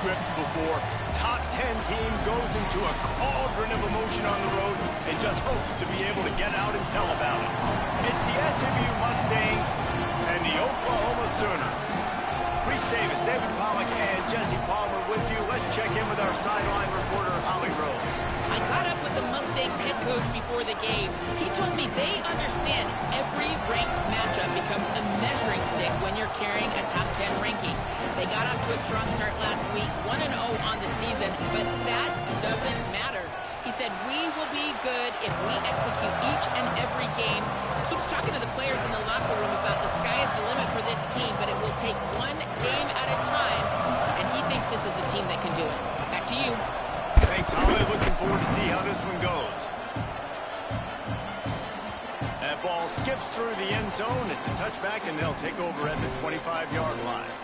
script before. Top 10 team goes into a cauldron of emotion on the road and just hopes to be able to get out and tell about it. It's the SMU Mustangs and the Oklahoma Sooners. Reese Davis, David Pollack, and Jesse Palmer with you. Let's check in with our sideline reporter, Holly Rose. I caught up with the Mustangs head coach before the game. He told me they understand every ranked matchup becomes a measuring stick when you're carrying a top 10 ranking. They got off to a strong start last week, 1-0 on the season, but that doesn't matter. He said, we will be good if we execute each and every game. Keeps talking to the players in the locker room about the sky is the limit for this team, but it will take one game at a time, and he thinks this is the team that can do it. Back to you. Thanks, Holly. Looking forward to see how this one goes. That ball skips through the end zone. It's a touchback, and they'll take over at the 25-yard line.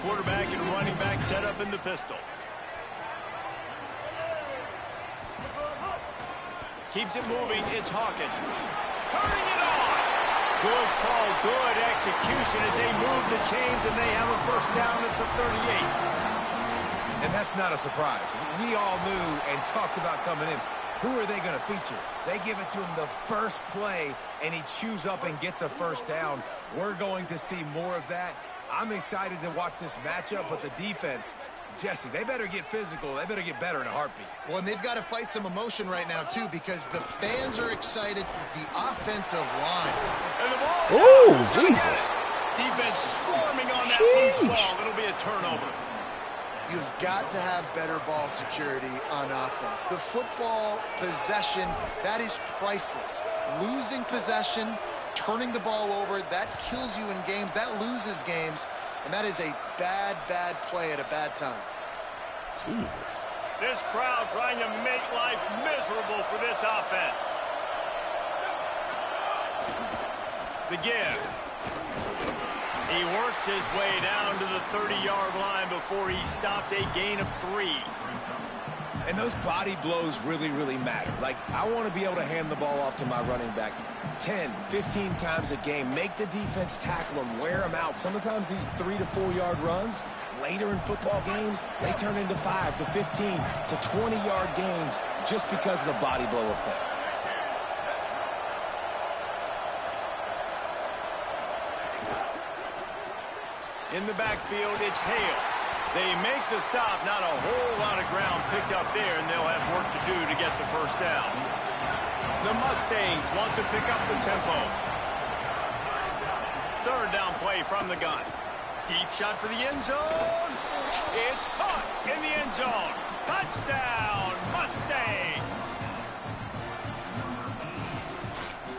Quarterback and running back set up in the pistol. Keeps it moving. It's Hawkins. Turning it on. Good call, good execution as they move the chains, and they have a first down at the 38. And that's not a surprise. We all knew and talked about coming in. Who are they going to feature? They give it to him the first play, and he chews up and gets a first down. We're going to see more of that. I'm excited to watch this matchup, but the defense, Jesse, they better get physical. They better get better in a heartbeat. Well, and they've got to fight some emotion right now, too, because the fans are excited. The offensive line. And the ball Oh, Jesus. Defense swarming on that loose ball. It'll be a turnover. You've got to have better ball security on offense. The football possession, that is priceless. Losing possession, turning the ball over, that kills you in games. That loses games. And that is a bad, bad play at a bad time. Jesus. This crowd trying to make life miserable for this offense. The give. He works his way down to the 30-yard line before he stopped a gain of 3. And those body blows really, really matter. Like, I want to be able to hand the ball off to my running back 10, 15 times a game. Make the defense tackle them, wear them out. Sometimes these 3 to 4 yard runs, later in football games, they turn into 5 to 15 to 20-yard gains just because of the body blow effect. In the backfield, it's Hale. They make the stop. Not a whole lot of ground picked up there, and they'll have work to do to get the first down. The Mustangs want to pick up the tempo. Third down play from the gun. Deep shot for the end zone. It's caught in the end zone. Touchdown, Mustangs.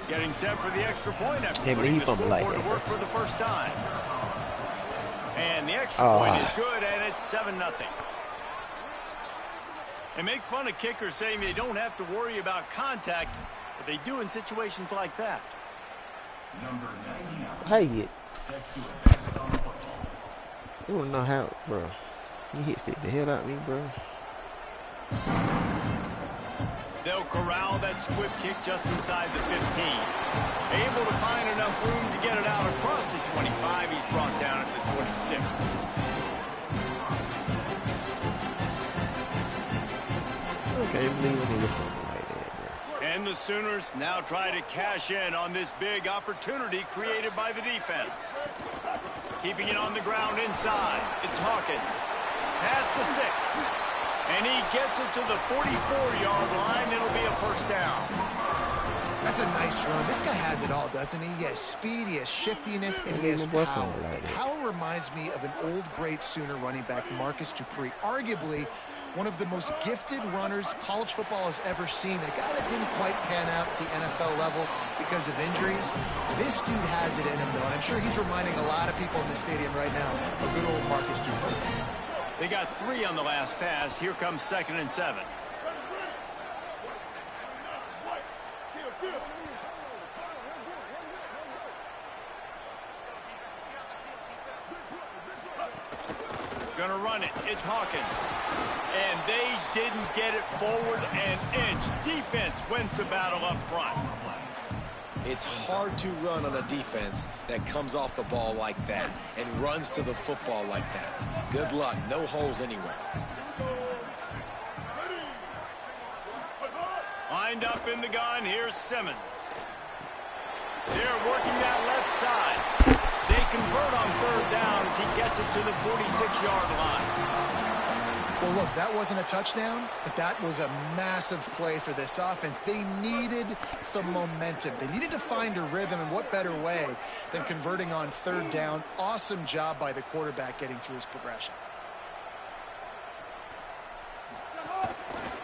Getting set for the extra point after putting the scoreboard to work for the first time. And the extra point is good, and it's 7-0. They make fun of kickers saying they don't have to worry about contact, but they do in situations like that. Hey, you don't know how, bro. You hit the hell out of me, bro. They'll corral that squib kick just inside the 15. Able to find enough room to get it out across the 25. He's brought down at the 26. Okay, leave it in the front like that, bro. And the Sooners now try to cash in on this big opportunity created by the defense. Keeping it on the ground inside. It's Hawkins. Pass to 6. And he gets it to the 44-yard line. It'll be a first down. That's a nice run. This guy has it all, doesn't he? He has speed, he has shiftiness, and he has power. Power reminds me of an old, great Sooner running back, Marcus Dupree. Arguably one of the most gifted runners college football has ever seen. A guy that didn't quite pan out at the NFL level because of injuries. This dude has it in him, though, and I'm sure he's reminding a lot of people in the stadium right now of good old Marcus Dupree. They got 3 on the last pass. Here comes 2nd and 7. Gonna run it. It's Hawkins. And they didn't get it forward an inch. Defense wins the battle up front. It's hard to run on a defense that comes off the ball like that and runs to the football like that. Good luck. No holes anywhere. Lined up in the gun, here's Simmons. They're working that left side. They convert on third down as he gets it to the 46-yard line. Well, look, that wasn't a touchdown, but that was a massive play for this offense. They needed some momentum. They needed to find a rhythm, and what better way than converting on third down. Awesome job by the quarterback getting through his progression.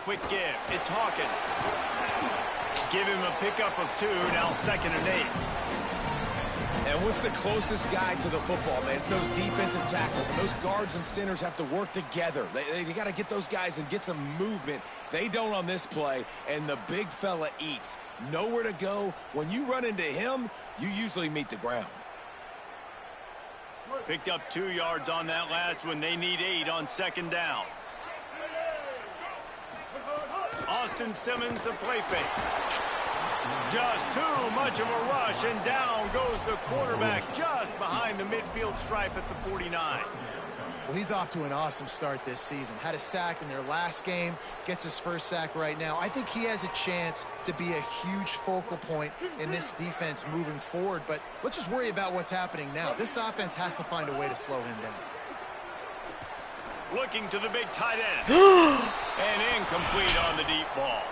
Quick give. It's Hawkins. Give him a pickup of 2, now 2nd and 8. And what's the closest guy to the football, man? It's those defensive tackles. And those guards and centers have to work together. They got to get those guys and get some movement. They don't on this play, and the big fella eats. Nowhere to go. When you run into him, you usually meet the ground. Picked up 2 yards on that last one. They need 8 on 2nd down. Austin Simmons, the play fake. Just too much of a rush, and down goes the quarterback just behind the midfield stripe at the 49. Well, he's off to an awesome start this season. Had a sack in their last game, gets his first sack right now. I think he has a chance to be a huge focal point in this defense moving forward, but let's just worry about what's happening now. This offense has to find a way to slow him down. Looking to the big tight end. And incomplete on the deep ball.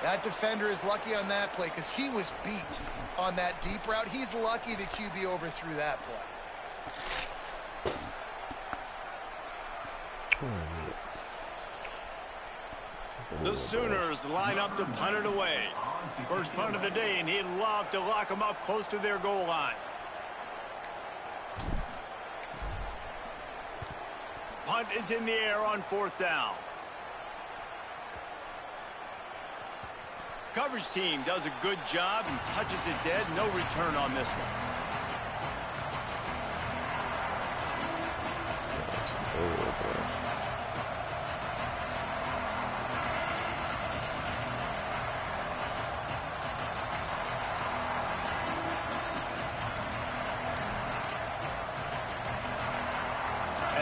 That defender is lucky on that play because he was beat on that deep route. He's lucky the QB overthrew that play. The Sooners line up to punt it away. First punt of the day, and he'd love to lock them up close to their goal line. Punt is in the air on 4th down. Coverage team does a good job and touches it dead. No return on this one.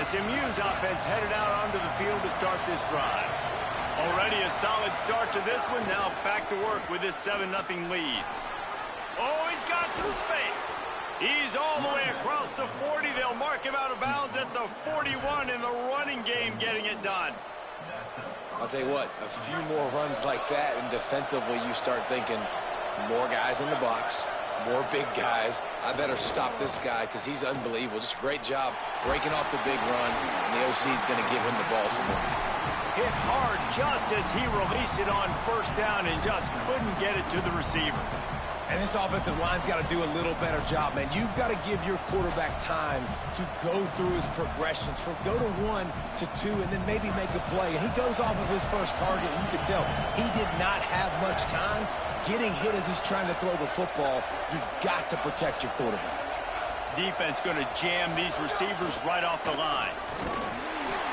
SMU's offense headed out onto the field to start this drive. Already a solid start to this one. Now back to work with this 7-0 lead. Oh, he's got some space. He's all the way across the 40. They'll mark him out of bounds at the 41 in the running game, getting it done. I'll tell you what, a few more runs like that, and defensively you start thinking more guys in the box, more big guys. I better stop this guy because he's unbelievable. Just a great job breaking off the big run, and the OC is going to give him the ball some more. Hit hard just as he released it on 1st down and just couldn't get it to the receiver. And this offensive line's got to do a little better job, man. You've got to give your quarterback time to go through his progressions. Go to 1 to 2 and then maybe make a play. And he goes off of his first target, and you can tell he did not have much time getting hit as he's trying to throw the football. You've got to protect your quarterback. Defense going to jam these receivers right off the line.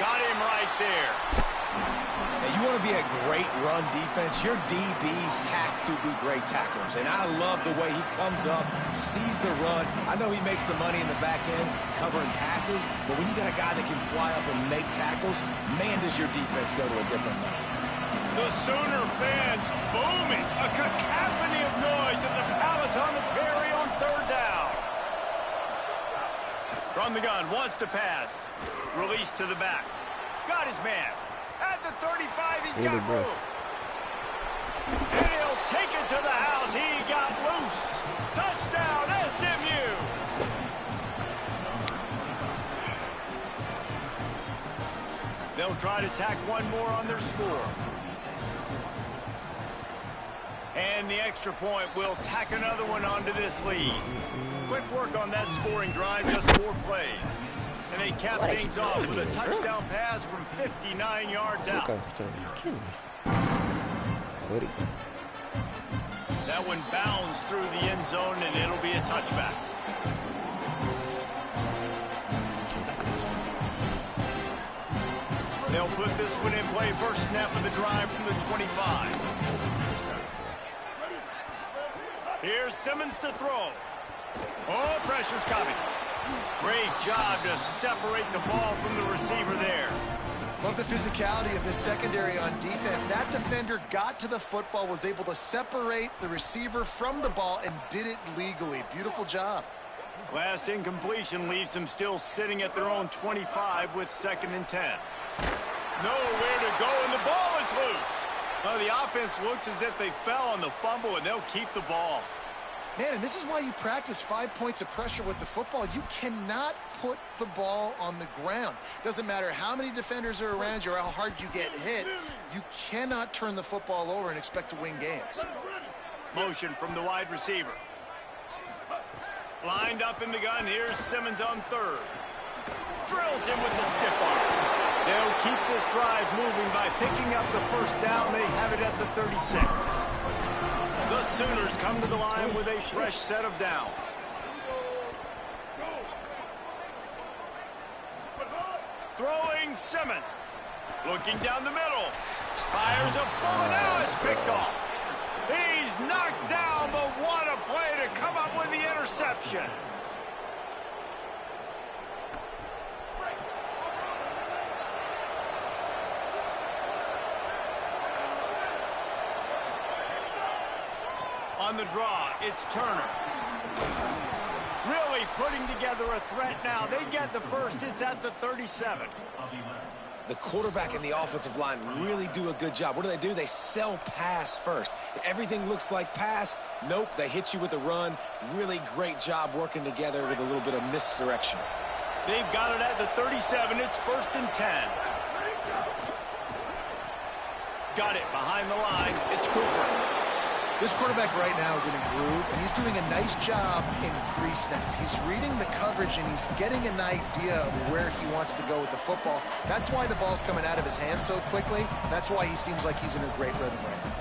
Got him right there. Now, you want to be a great run defense, your DBs have to be great tacklers. And I love the way he comes up, sees the run. I know he makes the money in the back end covering passes, but when you got a guy that can fly up and make tackles, man, does your defense go to a different level. The Sooner fans booming. A cacophony of noise at the Palace on the Prairie on 3rd down. From the gun, wants to pass. Release to the back. Got his man. At the 35, he's got room. And he'll take it to the house. He got loose. Touchdown, SMU. They'll try to tack one more on their score. And the extra point will tack another one onto this lead. Quick work on that scoring drive, just 4 plays. And they cap things off with a touchdown pass from 59 yards out. That one bounds through the end zone, and it'll be a touchback. They'll put this one in play. First snap of the drive from the 25. Here's Simmons to throw. Oh, pressure's coming. Great job to separate the ball from the receiver there. Love the physicality of this secondary on defense. That defender got to the football, was able to separate the receiver from the ball, and did it legally. Beautiful job. Last incompletion leaves them still sitting at their own 25 with 2nd and 10. Nowhere to go, and the ball is loose. Well, the offense looks as if they fell on the fumble, and they'll keep the ball. Man, and this is why you practice 5 points of pressure with the football. You cannot put the ball on the ground. Doesn't matter how many defenders are around you or how hard you get hit. You cannot turn the football over and expect to win games. Motion from the wide receiver. Lined up in the gun. Here's Simmons on 3rd. Drills him with the stiff arm. They'll keep this drive moving by picking up the 1st down. They have it at the 36. The Sooners come to the line with a fresh set of downs. Throwing Simmons. Looking down the middle. Fires a ball. Now it's picked off. He's knocked down, but what a play to come up with the interception. On the draw, it's Turner. Really putting together a threat now. They get the 1st. It's at the 37. The quarterback and the offensive line really do a good job. What do? They sell pass first. Everything looks like pass. Nope, they hit you with the run. Really great job working together with a little bit of misdirection. They've got it at the 37. It's 1st and 10. Got it behind the line. It's Cooper. This quarterback right now is in a groove, and he's doing a nice job in pre-snap. He's reading the coverage, and he's getting an idea of where he wants to go with the football. That's why the ball's coming out of his hands so quickly. That's why he seems like he's in a great rhythm right now.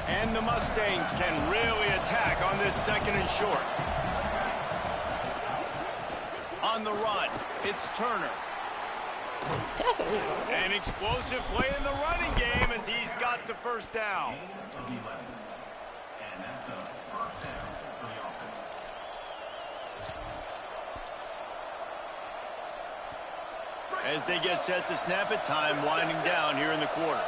And the Mustangs can really attack on this 2nd and short. On the run, it's Turner. An explosive play in the running game as he's got the 1st down. As they get set to snap it, time winding down here in the quarter.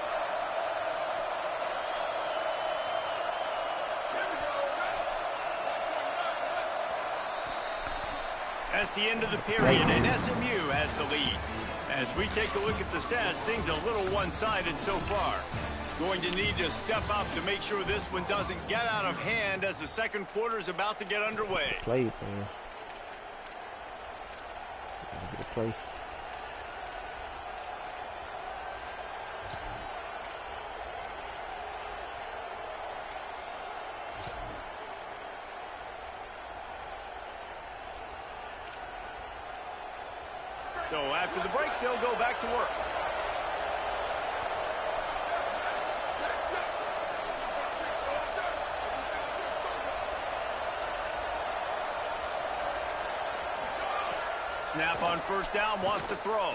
That's the end of the period, and SMU has the lead. As we take a look at the stats, things a little one-sided so far. Going to need to step up to make sure this one doesn't get out of hand as the 2nd quarter is about to get underway. Play, man. Get a play. So after the break, they'll go back to work. Snap on 1st down, wants to throw.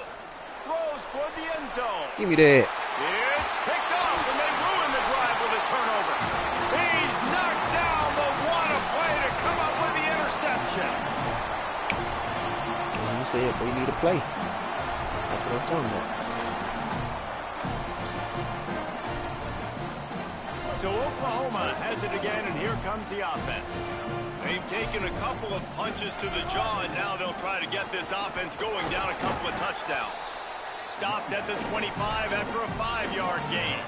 Throws toward the end zone. Give me that. It's picked off, and they ruin the drive with a turnover. He's knocked down, but what a play to come up with the interception. You said we need a play. That's what I'm talking about. So Oklahoma has it again, and here comes the offense. They've taken a couple of punches to the jaw, and now they'll try to get this offense going down a couple of touchdowns. Stopped at the 25 after a 5-yard gain.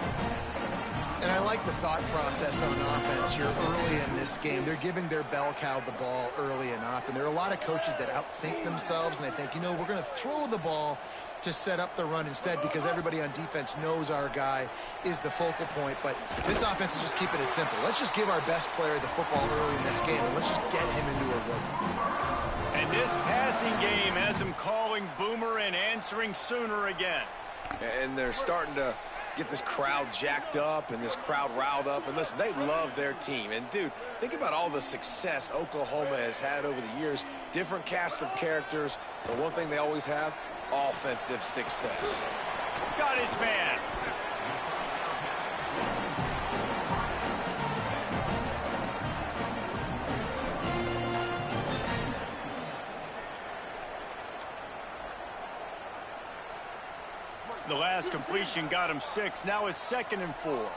And I like the thought process on offense here early in this game. They're giving their bell cow the ball early and often. There are a lot of coaches that outthink themselves, and they think, you know, we're going to throw the ball to set up the run instead because everybody on defense knows our guy is the focal point. But this offense is just keeping it simple. Let's just give our best player the football early in this game, and let's just get him into a rhythm. And this passing game has them calling Boomer and answering Sooner again. And they're starting to get this crowd jacked up and this crowd riled up. And listen, they love their team. And, dude, think about all the success Oklahoma has had over the years. Different casts of characters. But one thing they always have, offensive success. Got his man. The last completion got him 6. Now it's 2nd and 4.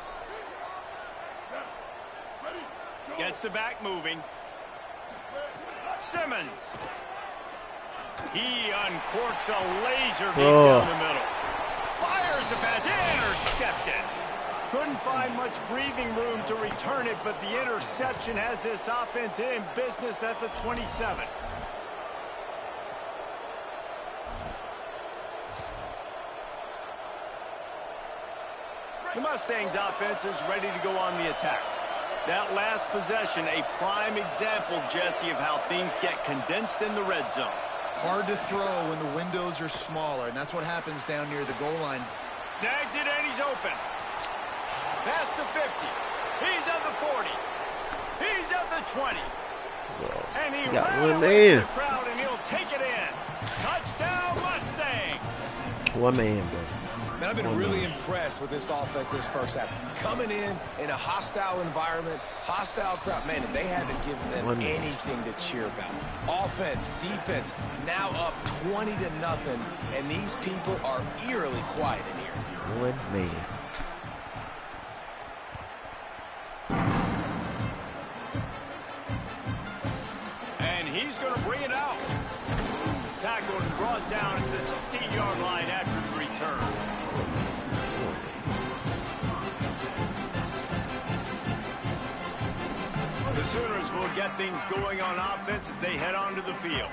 Gets the back moving. Simmons. He uncorks a laser beam down the middle. Fires the pass. Intercepted. Couldn't find much breathing room to return it, but the interception has this offense in business at the 27. The Mustangs offense is ready to go on the attack. That last possession, a prime example, Jesse, of how things get condensed in the red zone. Hard to throw when the windows are smaller, and that's what happens down near the goal line. Snags it, and he's open. Past the 50. He's at the 40. He's at the 20. And he ran away to the crowd, and he'll take it in. Touchdown, Mustangs. One man, bro. Man, I've been really impressed with this offense this first half. Coming in a hostile environment, hostile crowd. Man, they haven't given them anything to cheer about. Offense, defense, now up 20-0, and these people are eerily quiet in here. One man. And he's going to bring it out. Tackled and brought down at the 16-yard line after the return. The Sooners will get things going on offense as they head onto the field.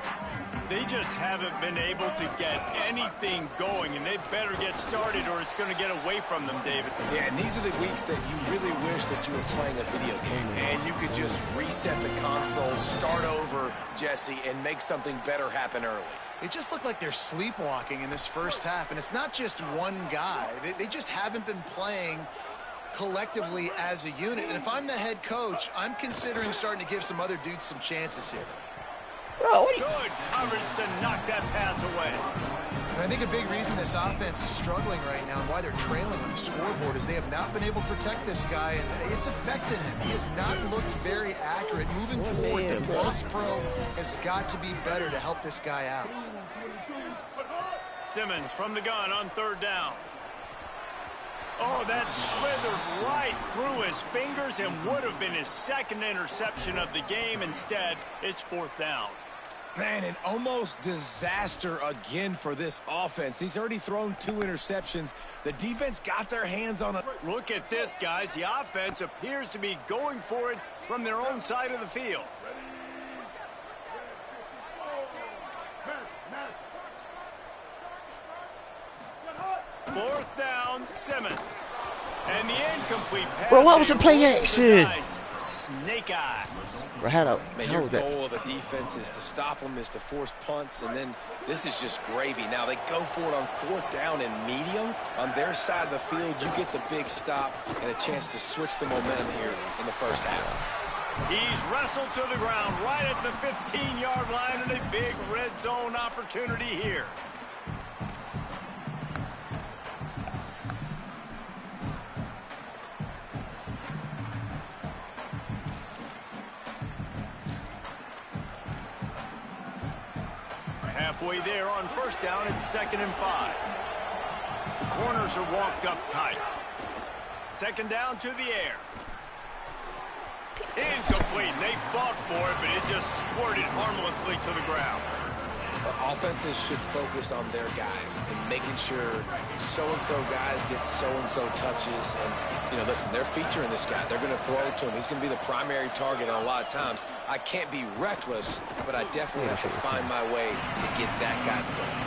They just haven't been able to get anything going, and they better get started or it's going to get away from them, David. Yeah, and these are the weeks that you really wish that you were playing a video game and you could just reset the console, start over, Jesse, and make something better happen early. It just looked like they're sleepwalking in this first half, and it's not just one guy. They just haven't been playing collectively as a unit. And if I'm the head coach, I'm considering starting to give some other dudes some chances here. Bro, good coverage to knock that pass away. And I think a big reason this offense is struggling right now and why they're trailing on the scoreboard is they have not been able to protect this guy, and it's affected him. He has not looked very accurate. Moving forward, the boss pro has got to be better to help this guy out. Simmons from the gun on 3rd down. Oh, that slithered right through his fingers and would have been his 2nd interception of the game. Instead, it's 4th down. Man, an almost disaster again for this offense. He's already thrown 2 interceptions. The defense got their hands on it. Look at this, guys. The offense appears to be going for it from their own side of the field. Fourth down, Simmons. And the incomplete pass. Bro, what was the play action? Snake eyes. Bro, how your was that? goal of a defense is to stop them, is to force punts, and then this is just gravy. Now they go for it on 4th down and medium. On their side of the field, you get the big stop and a chance to switch the momentum here in the first half. He's wrestled to the ground right at the 15-yard line, and a big red zone opportunity here. Halfway there on 1st down, it's 2nd and 5. The corners are walked up tight. 2nd down to the air. Incomplete. They fought for it, but it just squirted harmlessly to the ground. Offenses should focus on their guys and making sure so-and-so guys get so-and-so touches. And, you know, listen, they're featuring this guy. They're going to throw it to him. He's going to be the primary target on a lot of times. I can't be reckless, but I definitely have to find my way to get that guy the ball.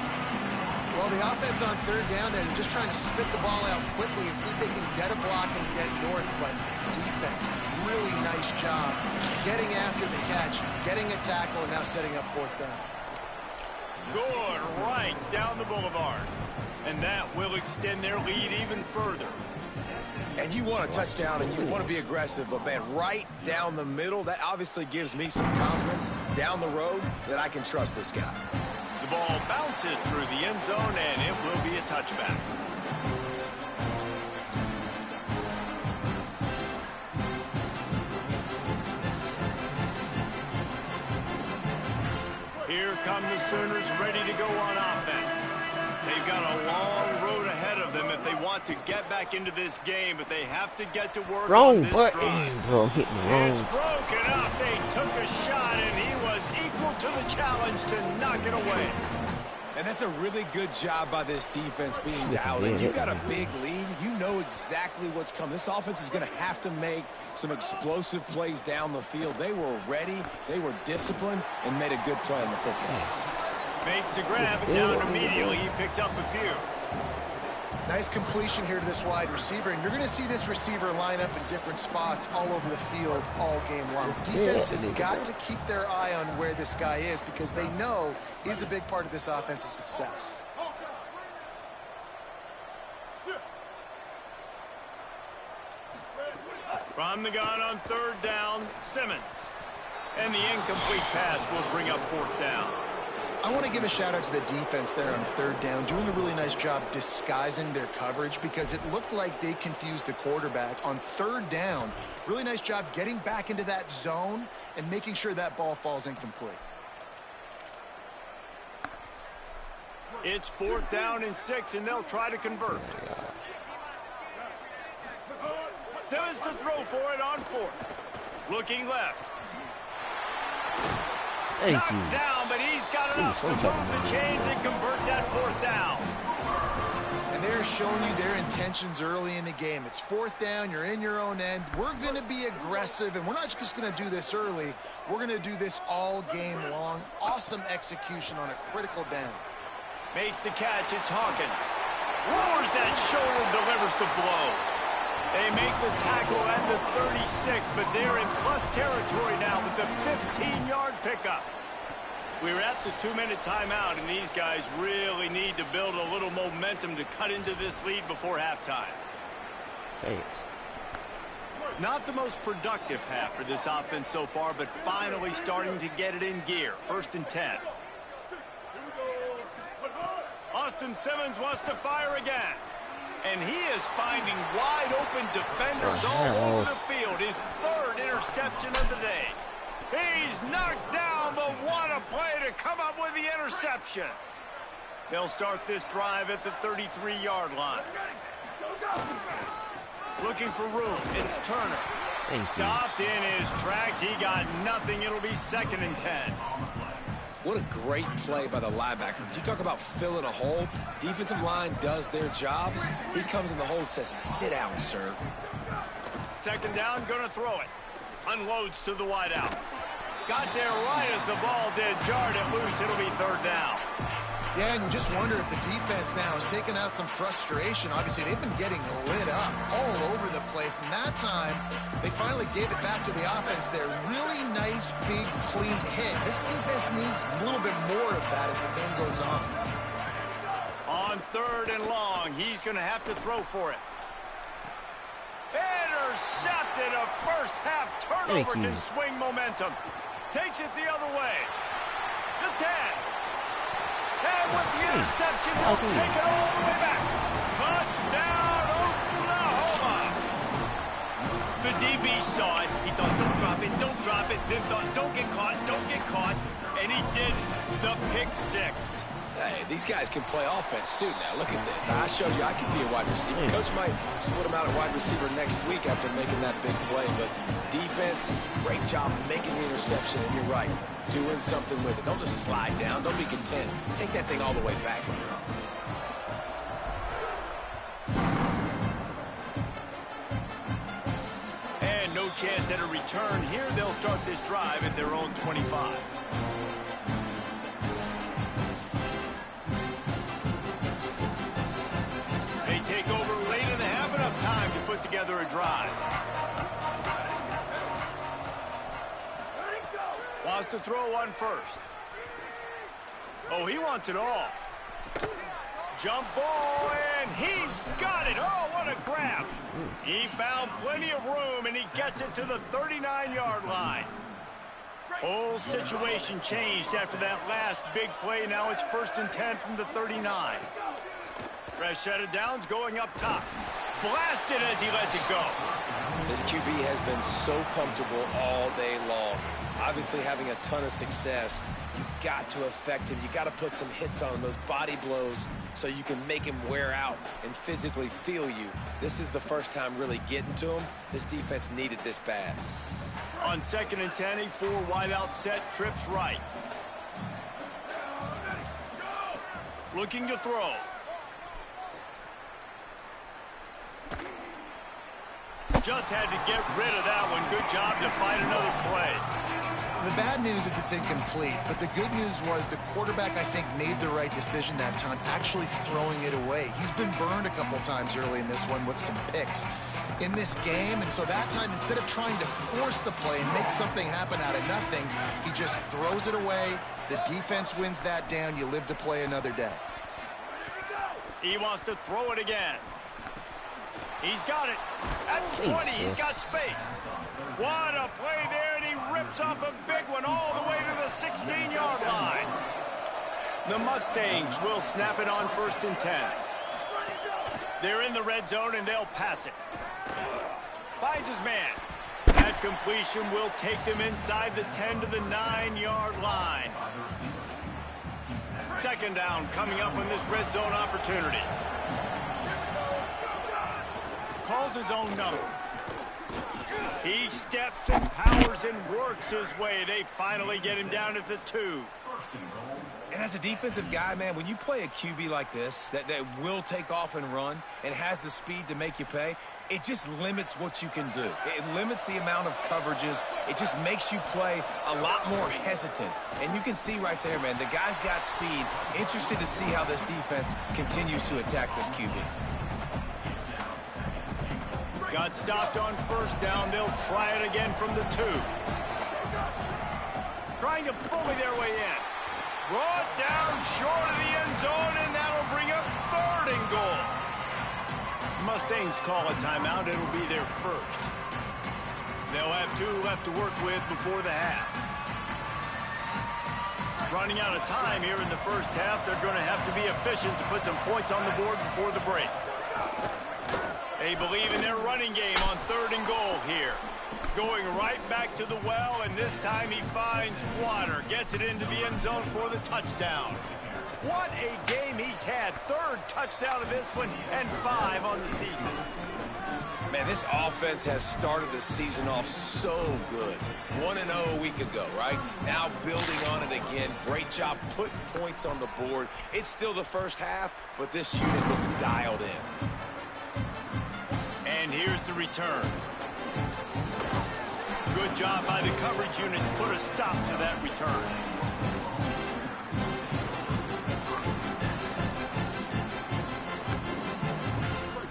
Well, the offense on 3rd down, they're just trying to spit the ball out quickly and see if they can get a block and get north. But defense, really nice job getting after the catch, getting a tackle, and now setting up 4th down. Good right down the boulevard. And that will extend their lead even further. And you want a touchdown and you want to be aggressive, but, man, right down the middle, that obviously gives me some confidence down the road that I can trust this guy. The ball bounces through the end zone, and it will be a touchback. come the Sooners ready to go on offense. They've got a long road ahead of them if they want to get back into this game, but they have to get to work on this drive. Bro, hit me wrong. It's broken up. They took a shot, and he was equal to the challenge to knock it away. And that's a really good job by this defense being doubted. You got a big lead. You know exactly what's coming. This offense is going to have to make some explosive plays down the field. They were ready, they were disciplined, and made a good play on the football. Makes the grab and down immediately. He picks up a few. Nice completion here to this wide receiver, and you're going to see this receiver line up in different spots all over the field all game long. Defense has got to keep their eye on where this guy is because they know he's a big part of this offense's success. From the gun on third down, Simmons. And the incomplete pass will bring up fourth down. I want to give a shout out to the defense there on third down, doing a really nice job disguising their coverage because it looked like they confused the quarterback on third down. Really nice job getting back into that zone and making sure that ball falls incomplete. It's fourth down and 6, and they'll try to convert. Simmons to throw for it on fourth. Looking left. Knocked down, but he's got enough to move the chains and convert that fourth down. And they're showing you their intentions early in the game. It's fourth down, you're in your own end. We're going to be aggressive, and we're not just going to do this early. We're going to do this all game long. Awesome execution on a critical down. Makes the catch, it's Hawkins. Lowers that shoulder, delivers the blow. They make the tackle at the 36, but they're in plus territory now with the 15-yard pickup. We're at the 2-minute timeout, and these guys really need to build a little momentum to cut into this lead before halftime. Thanks. Not the most productive half for this offense so far, but finally starting to get it in gear. First and 10. Austin Simmons wants to fire again. And he is finding wide-open defenders all over the field. His third interception of the day. He's knocked down, but what a play to come up with the interception. They'll start this drive at the 33-yard line. Looking for room. It's Turner. Stopped in his tracks. He got nothing. It'll be second and 10. What a great play by the linebacker. You talk about filling a hole. Defensive line does their jobs. He comes in the hole and says, sit down, sir. Second down, going to throw it. Unloads to the wideout. Got there right as the ball did. Jarred it loose. It'll be third down. Yeah, and you just wonder if the defense now has taken out some frustration. Obviously, they've been getting lit up all over the place. And that time, they finally gave it back to the offense there. Really nice, big, clean hit. This defense needs a little bit more of that as the game goes on. On third and long, he's going to have to throw for it. Intercepted. A first-half turnover can swing momentum. Takes it the other way. The 10. And with the interception, he'll take it all the way back. Touchdown, Oklahoma. The DB saw it. He thought, don't drop it, don't drop it. Then thought, don't get caught, don't get caught. And he did the pick six. Hey, these guys can play offense, too, now. Look at this. I showed you I could be a wide receiver. Coach might split him out at wide receiver next week after making that big play. But defense, great job making the interception. And you're right, doing something with it. Don't just slide down. Don't be content. Take that thing all the way back. And no chance at a return here. They'll start this drive at their own 25. Take over late in the half, enough time to put together a drive. Wants to throw one first. Oh, he wants it all. Jump ball, and he's got it. Oh, what a grab. He found plenty of room, and he gets it to the 39-yard line. Whole situation changed after that last big play. Now it's first and 10 from the 39. Fresh set of downs going up top. Blasted as he lets it go. This QB has been so comfortable all day long. Obviously having a ton of success. You've got to affect him. You've got to put some hits on him, those body blows, so you can make him wear out and physically feel you. This is the first time really getting to him. This defense needed this bad. On 2nd and 10, a 4 wide out set, trips right. Looking to throw. Just had to get rid of that one. Good job to find another play. The bad news is it's incomplete, but the good news was the quarterback, I think, made the right decision that time, actually throwing it away. He's been burned a couple times early in this one with some picks in this game, and so that time, instead of trying to force the play and make something happen out of nothing, he just throws it away. The defense wins that down. You live to play another day. He wants to throw it again. He's got it. At 20, he's got space. What a play there, and he rips off a big one all the way to the 16-yard line. The Mustangs will snap it on 1st and 10. They're in the red zone, and they'll pass it. Finds his man. That completion will take them inside the 10 to the 9-yard line. 2nd down coming up on this red zone opportunity. Calls his own number. He steps and powers and works his way. They finally get him down at the 2. And as a defensive guy, man, when you play a QB like this that will take off and run and has the speed to make you pay, it just limits what you can do. It limits the amount of coverages. It just makes you play a lot more hesitant. And you can see right there, man, the guy's got speed. Interested to see how this defense continues to attack this QB. Got stopped on 1st down. They'll try it again from the 2. Trying to bully their way in. Brought down short of the end zone, and that'll bring up 3rd and goal. Mustangs call a timeout. It'll be their 1st. They'll have 2 left to work with before the half. Running out of time here in the 1st half. They're going to have to be efficient to put some points on the board before the break. They believe in their running game on 3rd and goal here. Going right back to the well, and this time he finds water. Gets it into the end zone for the touchdown. What a game he's had. 3rd touchdown of this one, and 5 on the season. Man, this offense has started the season off so good. 1-0 a week ago, right? Now building on it again. Great job putting points on the board. It's still the 1st half, but this unit looks dialed in. And here's the return. Good job by the coverage unit to put a stop to that return.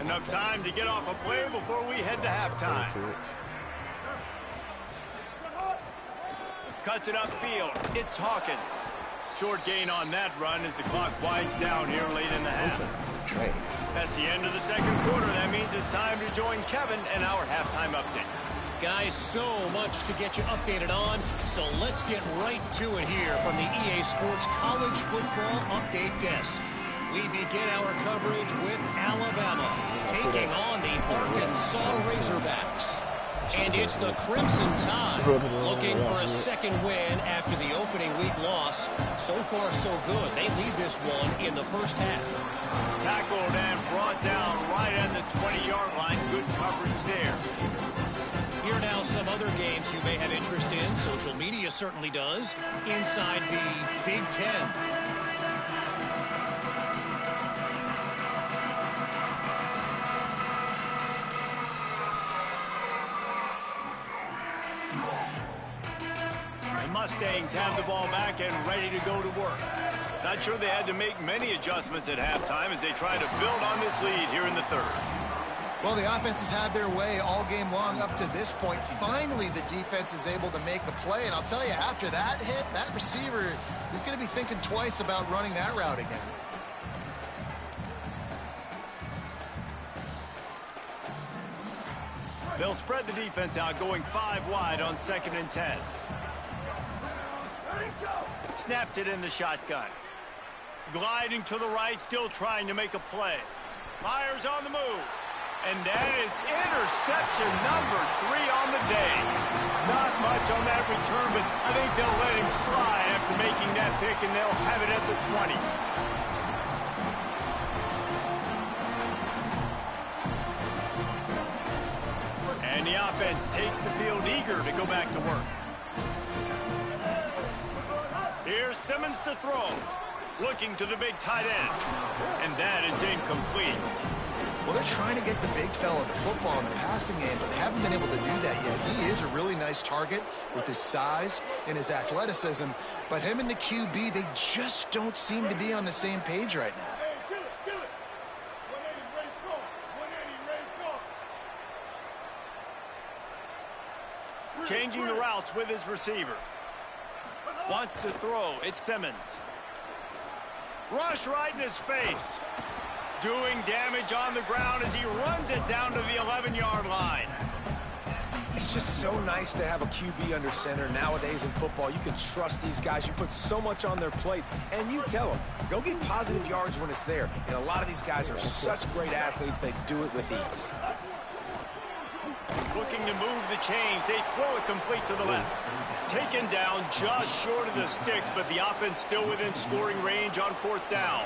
Enough time to get off a play before we head to halftime. Cuts it upfield. It's Hawkins. Short gain on that run as the clock winds down here late in the half. That's the end of the 2nd quarter. That means it's time to join Kevin and our halftime update. Guys, so much to get you updated on, so let's get right to it here from the EA Sports College Football Update Desk. We begin our coverage with Alabama taking on the Arkansas Razorbacks. And it's the Crimson Tide looking for a 2nd win after the opening week loss. So far, so good. They lead this one in the 1st half. Tackled and brought down right on the 20-yard line. Good coverage there. Here now some other games you may have interest in. Social media certainly does. Inside the Big Ten. Mustangs have the ball back and ready to go to work. Not sure they had to make many adjustments at halftime as they try to build on this lead here in the 3rd. Well, the offense has had their way all game long up to this point. Finally, the defense is able to make a play. And I'll tell you, after that hit, that receiver is going to be thinking twice about running that route again. They'll spread the defense out, going 5 wide on 2nd and 10. Snaps it in the shotgun. Gliding to the right, still trying to make a play. Myers on the move. And that is interception number 3 on the day. Not much on that return, but I think they'll let him slide after making that pick, and they'll have it at the 20. And the offense takes the field eager to go back to work. Here's Simmons to throw. Looking to the big tight end. And that is incomplete. Well, they're trying to get the big fella the football in the passing game, but haven't been able to do that yet. He is a really nice target with his size and his athleticism, but him and the QB, they just don't seem to be on the same page right now. Changing the routes with his receivers. Wants to throw. It's Simmons. Rush right in his face. Doing damage on the ground as he runs it down to the 11-yard line. It's just so nice to have a QB under center. Nowadays in football, you can trust these guys. You put so much on their plate, and you tell them, go get positive yards when it's there. And a lot of these guys are such great athletes, they do it with ease. Looking to move the chains. They throw it complete to the left. Taken down just short of the sticks, but the offense still within scoring range on 4th down.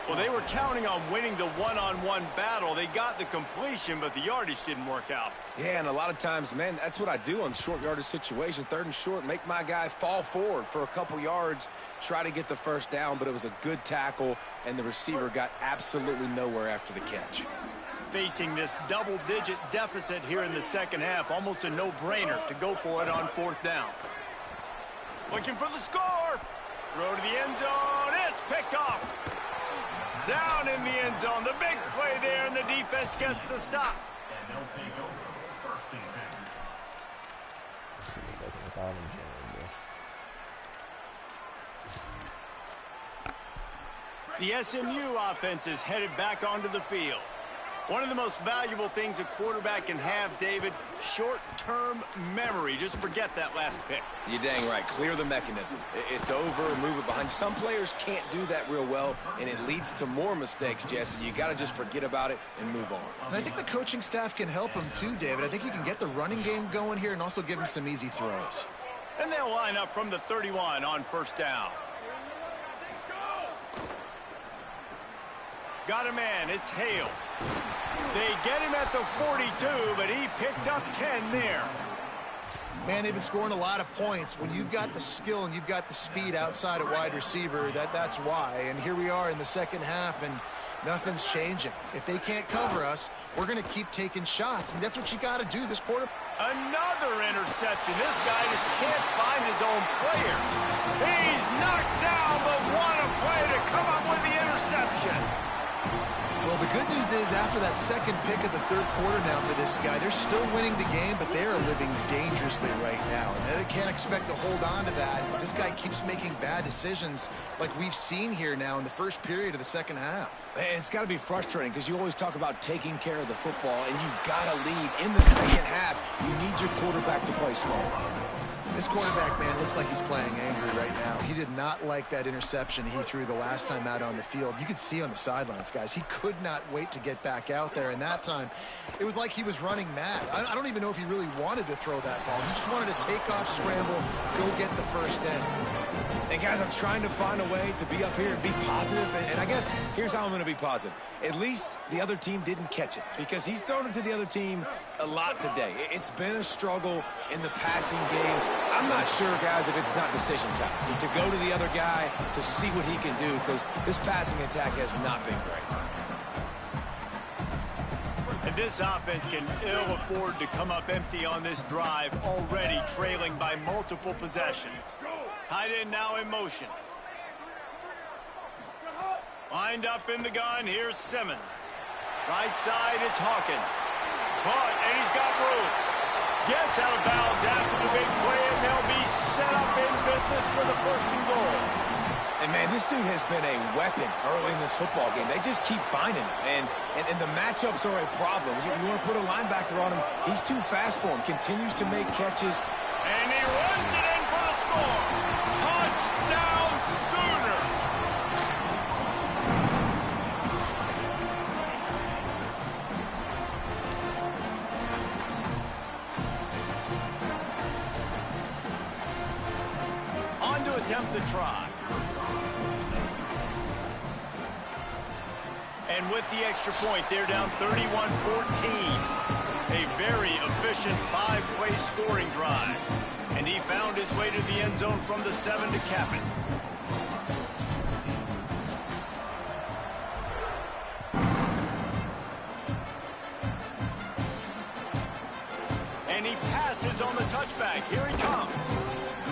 Well, they were counting on winning the one-on-one battle. They got the completion, but the yardage didn't work out. Yeah, and a lot of times, man, that's what I do on short yardage situation. 3rd and short, make my guy fall forward for a couple yards, try to get the 1st down, but it was a good tackle, and the receiver got absolutely nowhere after the catch. Facing this double-digit deficit here in the 2nd half, almost a no-brainer to go for it on 4th down. Looking for the score. Throw to the end zone. It's picked off. Down in the end zone. The big play there, and the defense gets the stop. And they'll take over first and 10. The SMU offense is headed back onto the field. One of the most valuable things a quarterback can have, David, short-term memory. Just forget that last pick. You're dang right. Clear the mechanism. It's over, move it behind you. Some players can't do that real well, and it leads to more mistakes, Jesse. You got to just forget about it and move on. And I think the coaching staff can help him too, David. I think you can get the running game going here and also give him some easy throws. And they'll line up from the 31 on 1st down. Got a man. It's Hale. They get him at the 42, but he picked up 10 there. Man, they've been scoring a lot of points. When you've got the skill and you've got the speed outside of wide receiver, that's why. And here we are in the 2nd half, and nothing's changing. If they can't cover us, we're going to keep taking shots, and that's what you got to do this quarter. Another interception. This guy just can't find his own players. He's knocked down, but what a play to come up with the interception. Well, the good news is after that 2nd pick of the 3rd quarter now for this guy, they're still winning the game, but they are living dangerously right now. And they can't expect to hold on to that. This guy keeps making bad decisions like we've seen here now in the 1st period of the 2nd half. And it's got to be frustrating because you always talk about taking care of the football, and you've got to lead in the 2nd half. You need your quarterback to play small. This quarterback, man, looks like he's playing angry right now. He did not like that interception he threw the last time out on the field. You could see on the sidelines, guys, he could not wait to get back out there. And that time, it was like he was running mad. I don't even know if he really wanted to throw that ball. He just wanted to take off, scramble, go get the 1st down. And guys, I'm trying to find a way to be up here and be positive, and I guess here's how I'm going to be positive. At least the other team didn't catch it, because he's thrown it to the other team a lot today. It's been a struggle in the passing game. I'm not sure, guys, if it's not decision time to go to the other guy to see what he can do, because this passing attack has not been great. And this offense can ill afford to come up empty on this drive, already trailing by multiple possessions. Tight end now in motion. Lined up in the gun, here's Simmons. Right side, it's Hawkins. Caught, and he's got room. Gets out of bounds after the big play, and they'll be set up in business with a 1st and goal. And, man, this dude has been a weapon early in this football game. They just keep finding him. And the matchups are a problem. You want to put a linebacker on him, he's too fast for him. Continues to make catches. And he runs it in for the score. Touchdown, Sooners. attempt to try. And with the extra point, they're down 31-14. A very efficient 5-play scoring drive. And he found his way to the end zone from the 7 to cap it. And he passes on the touchback. Here he comes.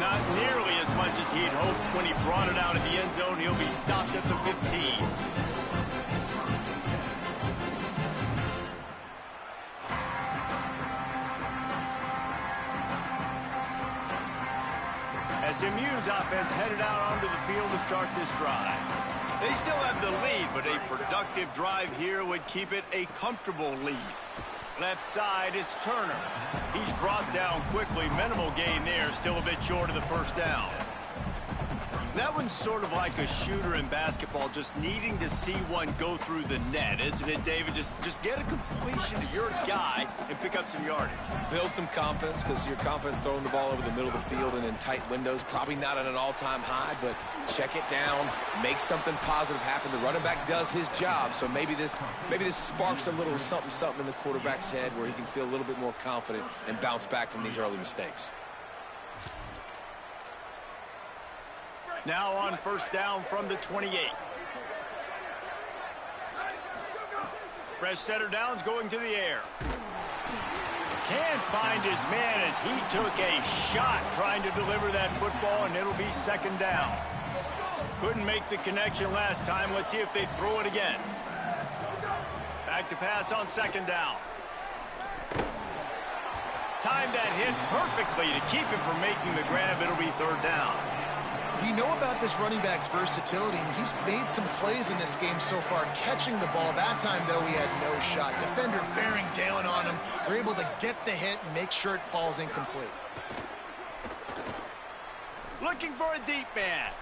Not nearly as much as he'd hoped when he brought it out of the end zone. He'll be stopped at the 15. SMU's offense headed out onto the field to start this drive. They still have the lead, but a productive drive here would keep it a comfortable lead. Left side is Turner. He's brought down quickly. Minimal gain there. Still a bit short of the first down. That one's sort of like a shooter in basketball, just needing to see one go through the net, isn't it, David? Just get a completion to your guy and pick up some yardage. Build some confidence, because your confidence throwing the ball over the middle of the field and in tight windows, probably not at an all-time high, but check it down, make something positive happen. The running back does his job, so maybe this sparks a little something in the quarterback's head where he can feel a little bit more confident and bounce back from these early mistakes. Now on first down from the 28. Fresh setter downs going to the air. Can't find his man as he took a shot trying to deliver that football, and it'll be second down. Couldn't make the connection last time. Let's see if they throw it again. Back to pass on second down. Timed that hit perfectly to keep him from making the grab. It'll be third down. You know about this running back's versatility, and he's made some plays in this game so far, catching the ball. That time, though, he had no shot. Defender bearing down on him. They're able to get the hit and make sure it falls incomplete. Looking for a deep man.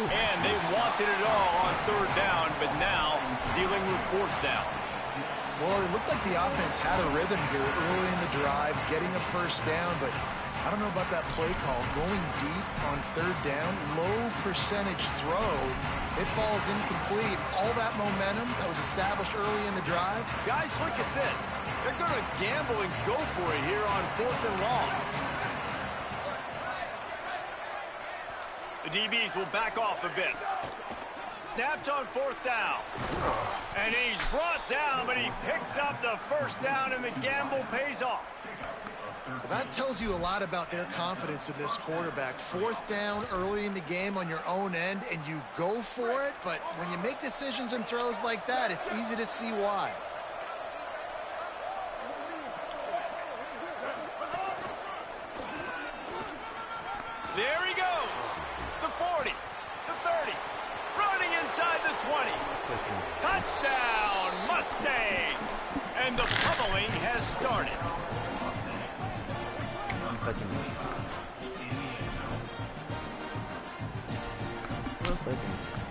And they wanted it all on third down, but now dealing with fourth down. Well, it looked like the offense had a rhythm here early in the drive, getting a first down, but I don't know about that play call. Going deep on third down, low percentage throw. It falls incomplete. All that momentum that was established early in the drive. Guys, look at this. They're going to gamble and go for it here on fourth and long. The DBs will back off a bit. Snapped on fourth down. And he's brought down, but he picks up the first down, and the gamble pays off. Well, that tells you a lot about their confidence in this quarterback. Fourth down early in the game on your own end, and you go for it, but when you make decisions and throws like that, it's easy to see why. There he goes. The 40, the 30, running inside the 20. Touchdown, Mustangs! And the pummeling has started.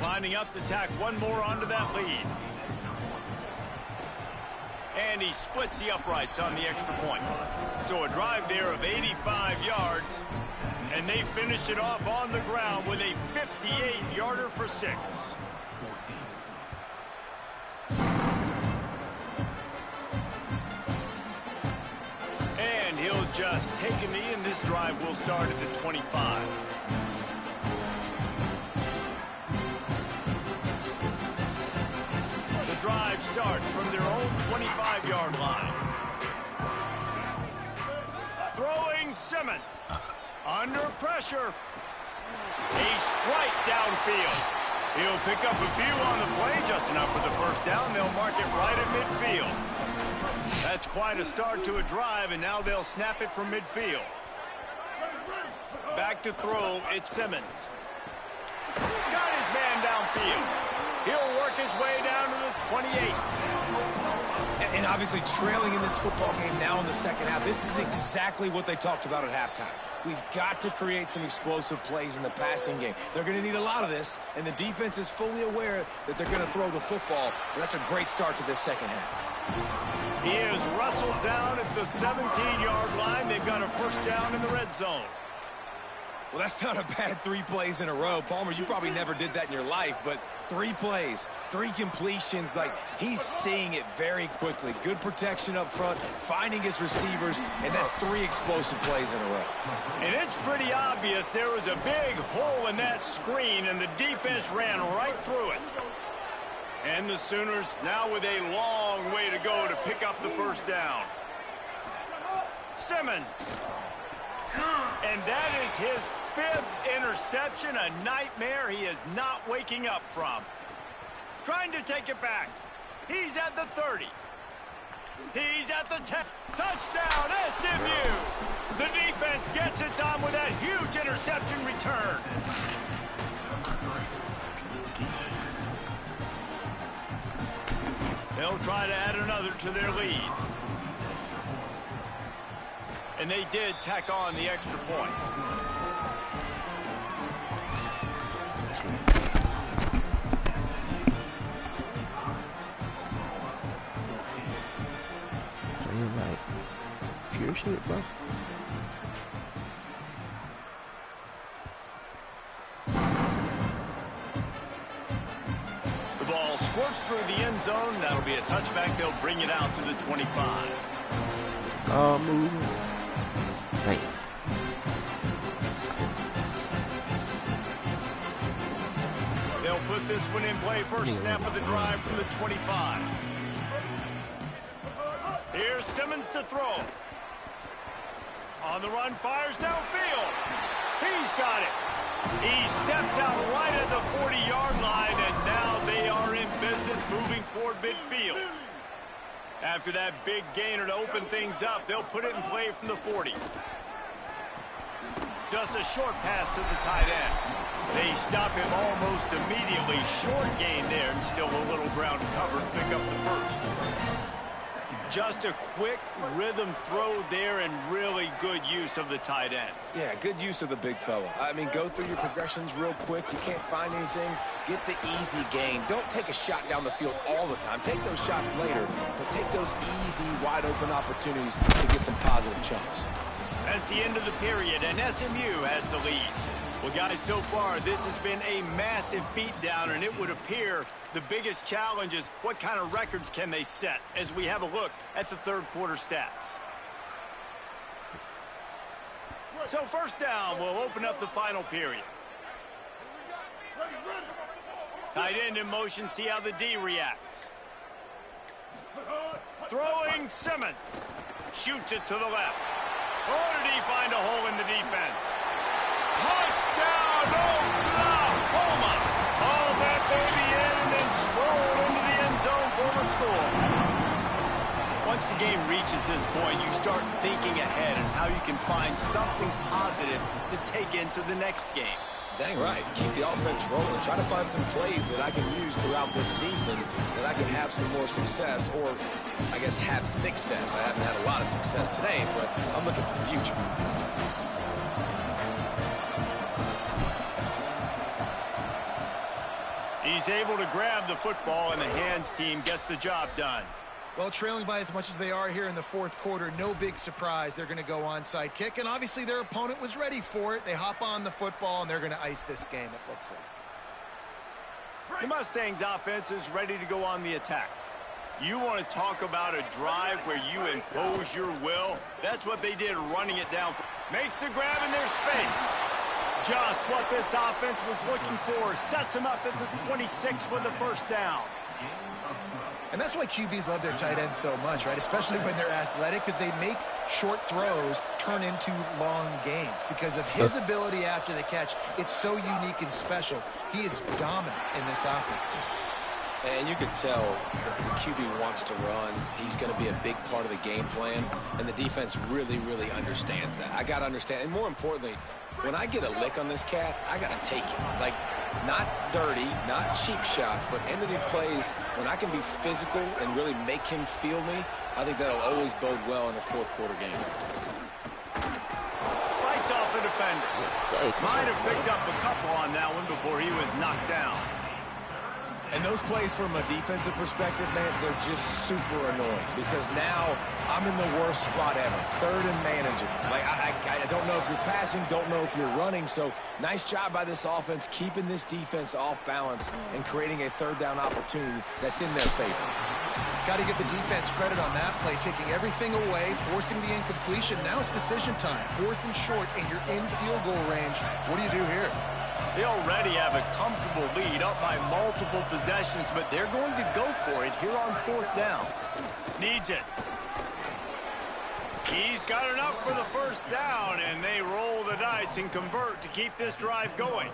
Lining up to tack one more onto that lead. And he splits the uprights on the extra point. So a drive there of 85 yards. And they finished it off on the ground with a 58-yarder for 6. And he'll just take a knee, and this drive will start at the 25. The drive starts from their own 25-yard line. Throwing Simmons. Under pressure. A strike downfield. He'll pick up a few on the play, just enough for the first down. They'll mark it right at midfield. That's quite a start to a drive, and now they'll snap it from midfield. Back to throw, it's Simmons. Got his man downfield. He'll work his way down to the 28. And obviously trailing in this football game now in the second half, this is exactly what they talked about at halftime. We've got to create some explosive plays in the passing game. They're going to need a lot of this, and the defense is fully aware that they're going to throw the football. But that's a great start to this second half. He is wrestled down at the 17-yard line. They've got a first down in the red zone. Well, that's not a bad 3 plays in a row. Palmer, you probably never did that in your life, but 3 plays, 3 completions, like he's seeing it very quickly. Good protection up front, finding his receivers, and that's 3 explosive plays in a row. And it's pretty obvious there was a big hole in that screen, and the defense ran right through it. And the Sooners now with a long way to go to pick up the first down. Simmons. And that is his 5th interception, a nightmare he is not waking up from. Trying to take it back. He's at the 30. He's at the 10. Touchdown, SMU. The defense gets it done with that huge interception return. They'll try to add another to their lead. And they did tack on the extra point. Playing like pure shit, bro. The ball squirts through the end zone. That'll be a touchback. They'll bring it out to the 25. Move. Right. They'll put this one in play. First snap of the drive from the 25. Here's Simmons to throw. On the run, fires downfield. He's got it. He steps out right at the 40-yard line, and now they are in business moving toward midfield. After that big gainer to open things up, they'll put it in play from the 40. Just a short pass to the tight end. They stop him almost immediately. Short gain there, and still a little ground covered. Pick up the first. Just a quick rhythm throw there, and really good use of the tight end. Yeah, good use of the big fella. I mean, go through your progressions real quick. You can't find anything. Get the easy gain. Don't take a shot down the field all the time. Take those shots later, but take those easy, wide-open opportunities to get some positive chunks. That's the end of the period, and SMU has the lead. Well, guys, so far, this has been a massive beatdown, and it would appear the biggest challenge is what kind of records can they set as we have a look at the third quarter stats. So first down will open up the final period. Tight end in motion, see how the D reacts. Throwing Simmons. Shoots it to the left. Oh, did he find a hole in the defense? Touchdown, Oklahoma! Haul that baby in and then stroll into the end zone for the score. Once the game reaches this point, you start thinking ahead and how you can find something positive to take into the next game. Dang right. Keep the offense rolling. Try to find some plays that I can use throughout this season that I can have some more success, or I guess have success. I haven't had a lot of success today, but I'm looking for the future. He's able to grab the football, and the hands team gets the job done. Well, trailing by as much as they are here in the fourth quarter, no big surprise. They're going to go onside kick, and obviously their opponent was ready for it. They hop on the football, and they're going to ice this game, it looks like. The Mustangs offense is ready to go on the attack. You want to talk about a drive where you impose your will? That's what they did, running it down. Makes the grab in their space. Just what this offense was looking for. Sets them up at the 26 with the first down. And that's why QBs love their tight ends so much, right? Especially when they're athletic, because they make short throws turn into long gains. Because of his ability after the catch, it's so unique and special. He is dominant in this offense. And you can tell the QB wants to run. He's going to be a big part of the game plan. And the defense really, really understands that. I got to understand. And more importantly, when I get a lick on this cat, I got to take it. Like, not dirty, not cheap shots, but end of the plays, when I can be physical and really make him feel me, I think that'll always bode well in a fourth quarter game. Fights off a defender. Might have picked up a couple on that one before he was knocked down. And those plays from a defensive perspective, man, they're just super annoying because now I'm in the worst spot ever. Third and manageable. Like, I don't know if you're passing, don't know if you're running. So nice job by this offense keeping this defense off balance and creating a third down opportunity that's in their favor. Got to give the defense credit on that play, taking everything away, forcing the incompletion. Now it's decision time. 4th and short, and you're in field goal range. What do you do here? They already have a comfortable lead up by multiple possessions, but they're going to go for it here on 4th down. Needs it. He's got enough for the first down, and they roll the dice and convert to keep this drive going.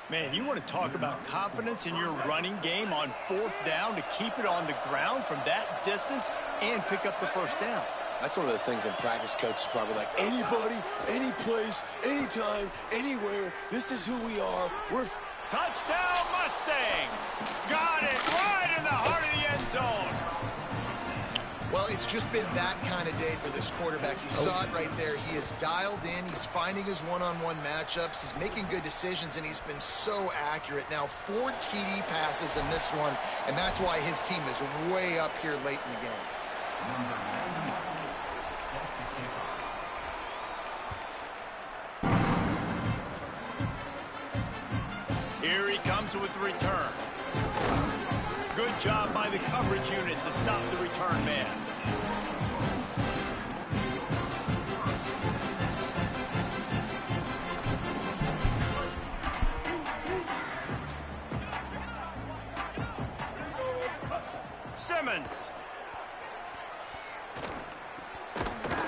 Man, you want to talk about confidence in your running game on 4th down to keep it on the ground from that distance and pick up the first down. That's one of those things in practice, coaches probably like, anybody, any place, anytime, anywhere, this is who we are. We're touchdown Mustangs! Got it right in the heart of the end zone. Well, it's just been that kind of day for this quarterback. You saw it right there. He is dialed in. He's finding his one-on-one matchups. He's making good decisions, and he's been so accurate. Now, 4 TD passes in this one, and that's why his team is way up here late in the game. Here he comes with the return. Good job by the coverage unit to stop the return man. Simmons.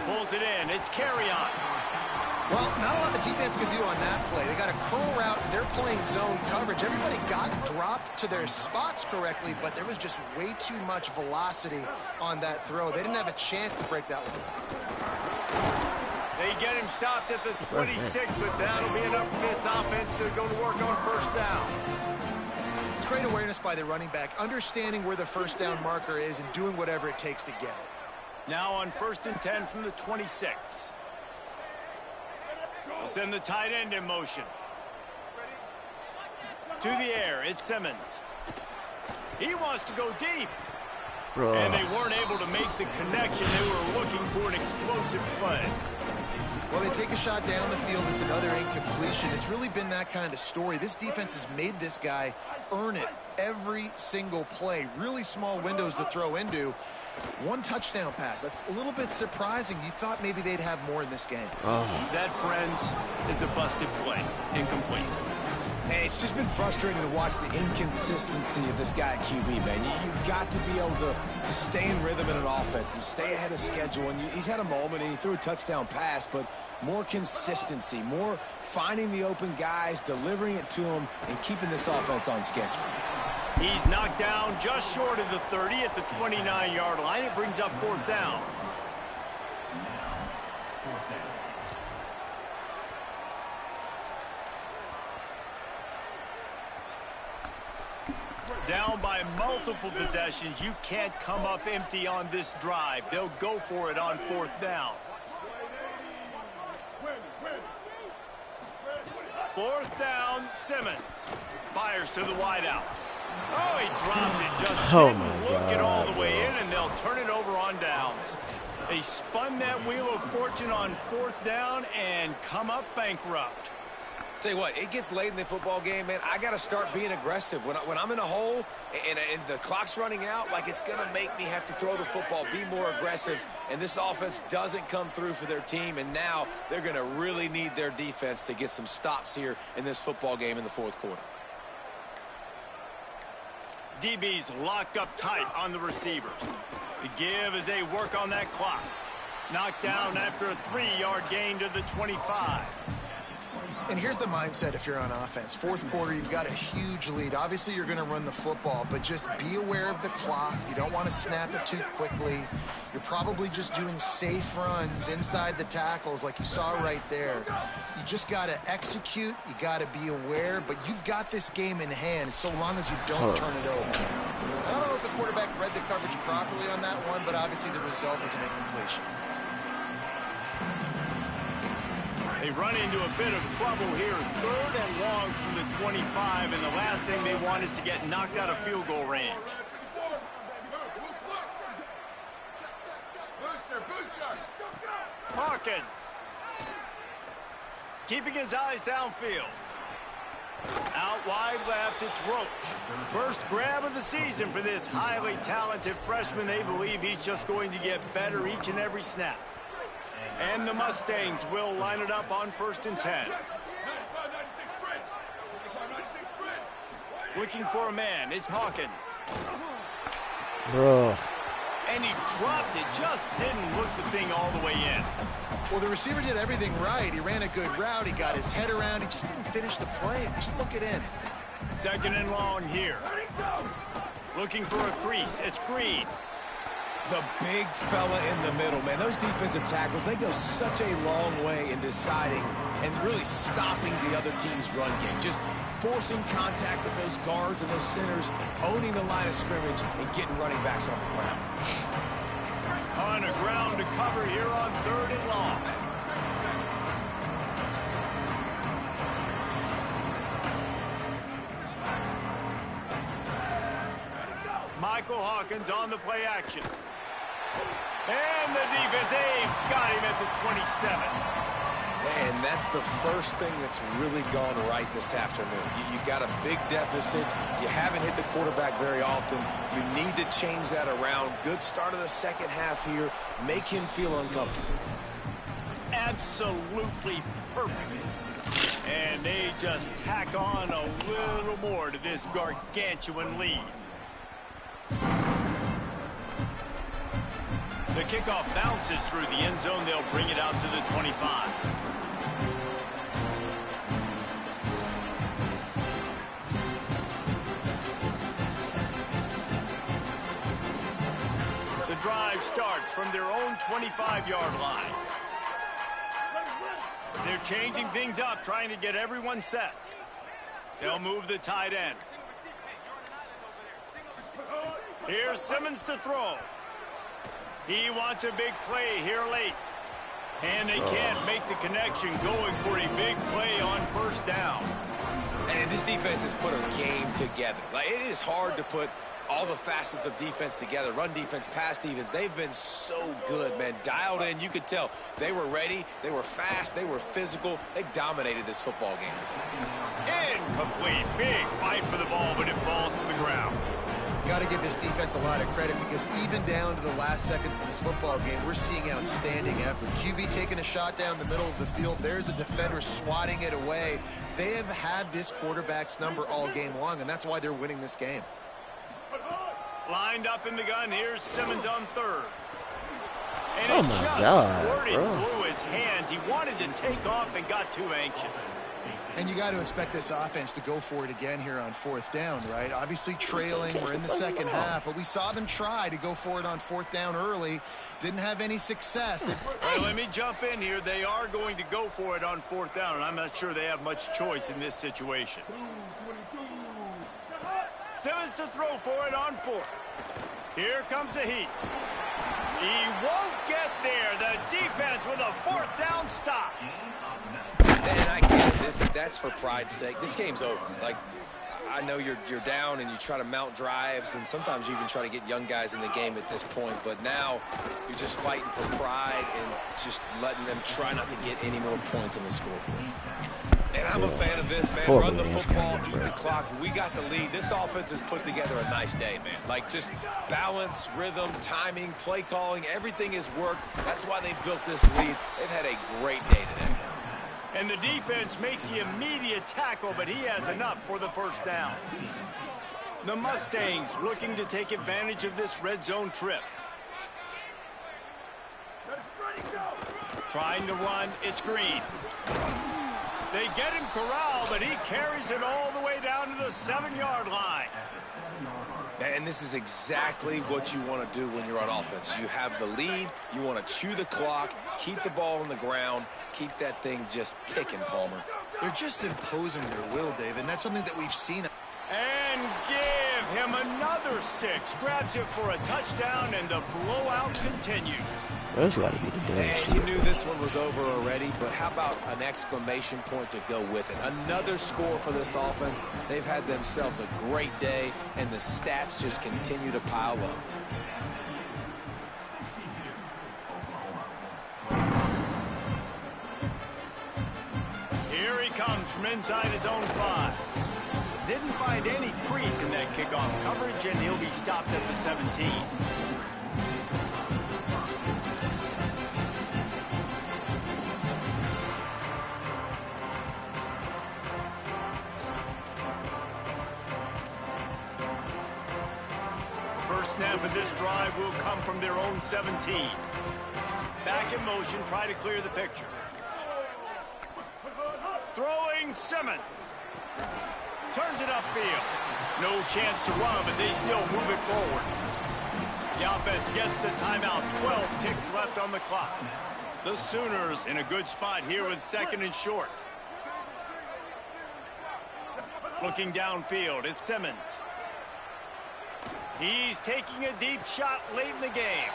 Pulls it in. It's carry on. Well, not a lot the defense could do on that play. They got a curl route. They're playing zone coverage. Everybody got dropped to their spots correctly, but there was just way too much velocity on that throw. They didn't have a chance to break that one. They get him stopped at the 26, but that'll be enough for this offense to go to work on first down. It's great awareness by the running back, understanding where the first down marker is and doing whatever it takes to get it. Now on 1st and 10 from the 26. They'll send the tight end in motion. To the air, it's Simmons. He wants to go deep. Bro. And they weren't able to make the connection. They were looking for an explosive play. Well, they take a shot down the field. It's another incompletion. It's really been that kind of story. This defense has made this guy earn it every single play. Really small windows to throw into. 1 touchdown pass. That's a little bit surprising. You thought maybe they'd have more in this game. That, friends, is a busted play. Incomplete. Hey, it's just been frustrating to watch the inconsistency of this guy at QB, man. You've got to be able to stay in rhythm in an offense and stay ahead of schedule. And he's had a moment, and he threw a touchdown pass, but more consistency, more finding the open guys, delivering it to them, and keeping this offense on schedule. He's knocked down just short of the 30 at the 29-yard line. It brings up 4th down. Down by multiple possessions. You can't come up empty on this drive. They'll go for it on 4th down. 4th down, Simmons. Fires to the wideout. Oh, he dropped it. Just didn't look it all the way in, and they'll turn it over on downs. They spun that wheel of fortune on 4th down and come up bankrupt. Tell you what, it gets late in the football game, man. I got to start being aggressive. When I'm in a hole and the clock's running out, like, it's going to make me have to throw the football, be more aggressive. And this offense doesn't come through for their team, and now they're going to really need their defense to get some stops here in this football game in the 4th quarter. DB's locked up tight on the receivers. The give as they work on that clock. Knocked down after a 3-yard gain to the 25. And here's the mindset if you're on offense. 4th quarter, you've got a huge lead. Obviously, you're going to run the football, but just be aware of the clock. You don't want to snap it too quickly. You're probably just doing safe runs inside the tackles like you saw right there. You just got to execute. You got to be aware, but you've got this game in hand so long as you don't turn it over. I don't know if the quarterback read the coverage properly on that one, but obviously the result is an incompletion. They run into a bit of trouble here. 3rd and long from the 25, and the last thing they want is to get knocked out of field goal range. Hawkins. Keeping his eyes downfield. Out wide left, it's Roach. First grab of the season for this highly talented freshman. They believe he's just going to get better each and every snap. And the Mustangs will line it up on 1st and 10. Looking for a man, it's Hawkins. Bro. And he dropped it, just didn't look the thing all the way in. Well, the receiver did everything right. He ran a good route. He got his head around. He just didn't finish the play. Just look it in. 2nd and long here. Looking for a crease. It's Green. The big fella in the middle, man. Those defensive tackles, they go such a long way in deciding and really stopping the other team's run game. Just forcing contact with those guards and those centers, owning the line of scrimmage, and getting running backs on the ground. Ton of ground to cover here on 3rd and long. Michael Hawkins on the play action. And the defense, they've got him at the 27. And that's the first thing that's really gone right this afternoon. You got a big deficit. You haven't hit the quarterback very often. You need to change that around. Good start of the second half here. Make him feel uncomfortable. Absolutely perfect. And they just tack on a little more to this gargantuan lead. The kickoff bounces through the end zone. They'll bring it out to the 25. The drive starts from their own 25-yard line. They're changing things up, trying to get everyone set. They'll move the tight end. Here's Simmons to throw. He wants a big play here late. And they can't make the connection, going for a big play on 1st down. And this defense has put a game together. Like, it is hard to put all the facets of defense together. Run defense, pass defense. They've been so good, man. Dialed in. You could tell they were ready. They were fast. They were physical. They dominated this football game. Incomplete. Big fight for the ball, but it falls to the ground. Got to give this defense a lot of credit, because even down to the last seconds of this football game, we're seeing outstanding effort. QB taking a shot down the middle of the field. There's a defender swatting it away. They have had this quarterback's number all game long, and that's why they're winning this game. Lined up in the gun. Here's Simmons on 3rd. And Oh it my just God, squirted bro. through his hands. He wanted to take off and got too anxious. And you got to expect this offense to go for it again here on 4th down, right? Obviously trailing. We're in the second half, but we saw them try to go for it on 4th down early. Didn't have any success. Well, let me jump in here. They are going to go for it on 4th down, and I'm not sure they have much choice in this situation. Simmons to throw for it on 4th. Here comes the heat. He won't get there. The defense with a 4th down stop. And I get it. That's for pride's sake. This game's over. Like, I know you're down and you try to mount drives, and sometimes you even try to get young guys in the game at this point. But now you're just fighting for pride and just letting them try not to get any more points on the scoreboard. And I'm a fan of this, man. Run the football, eat the clock. We got the lead. This offense has put together a nice day, man. Like, just balance, rhythm, timing, play calling, everything has worked. That's why they built this lead. They've had a great day today. And the defense makes the immediate tackle, but he has enough for the 1st down. The Mustangs looking to take advantage of this red zone trip. Trying to run, it's Green. They get him corralled, but he carries it all the way down to the 7-yard line. And this is exactly what you want to do when you're on offense. You have the lead. You want to chew the clock, keep the ball on the ground, keep that thing just ticking, Palmer. They're just imposing their will, Dave, and that's something that we've seen. And give him another 6. Grabs it for a touchdown, and the blowout continues. That's got to be the damn And shit. you knew this one was over already, but how about an exclamation point to go with it? Another score for this offense. They've had themselves a great day, and the stats just continue to pile up. Here he comes from inside his own 5. Didn't find any crease in that kickoff coverage, and he'll be stopped at the 17. First snap of this drive will come from their own 17. Back in motion, try to clear the picture. Throwing Simmons. Turns it upfield. No chance to run, but they still move it forward. The offense gets the timeout. 12 ticks left on the clock. The Sooners in a good spot here with 2nd and short. Looking downfield is Simmons. He's taking a deep shot late in the game.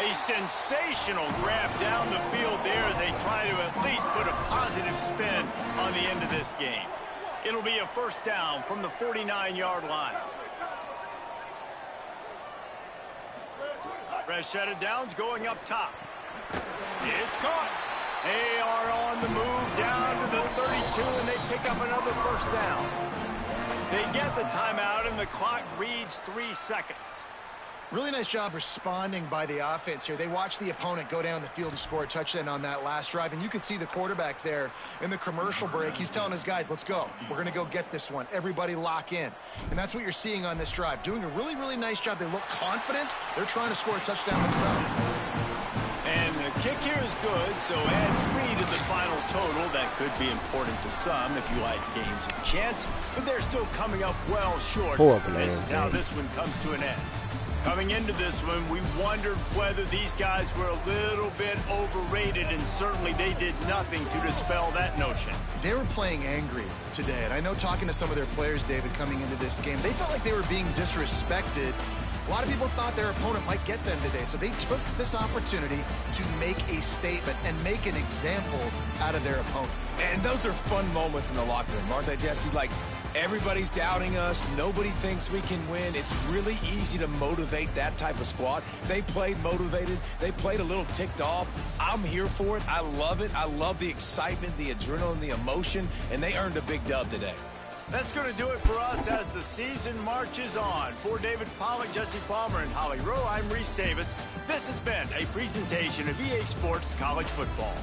A sensational grab down the field there as they try to at least put a positive spin on the end of this game. It'll be a first down from the 49-yard line. Fresh set of downs going up top. It's caught. They are on the move down to the 32, and they pick up another first down. They get the timeout, and the clock reads 3 seconds. Really nice job responding by the offense here. They watched the opponent go down the field and score a touchdown on that last drive, and you could see the quarterback there in the commercial break. He's telling his guys, let's go. We're going to go get this one. Everybody lock in. And that's what you're seeing on this drive. Doing a really, really nice job. They look confident. They're trying to score a touchdown themselves. And the kick here is good, so add 3 to the final total. That could be important to some if you like games of chance, but they're still coming up well short. Horrible, This is how man. this one comes to an end. Coming into this one, we wondered whether these guys were a little bit overrated, and certainly they did nothing to dispel that notion. They were playing angry today, and I know talking to some of their players, David, coming into this game, they felt like they were being disrespected. A lot of people thought their opponent might get them today, so they took this opportunity to make a statement and make an example out of their opponent. And those are fun moments in the locker room, aren't they, Jesse? Like, everybody's doubting us. Nobody thinks we can win. It's really easy to motivate that type of squad. They played motivated. They played a little ticked off. I'm here for it. I love it. I love the excitement, the adrenaline, the emotion, and they earned a big dub today. That's going to do it for us as the season marches on. For David Pollack, Jesse Palmer, and Holly Rowe, I'm Reese Davis. This has been a presentation of EA Sports College Football.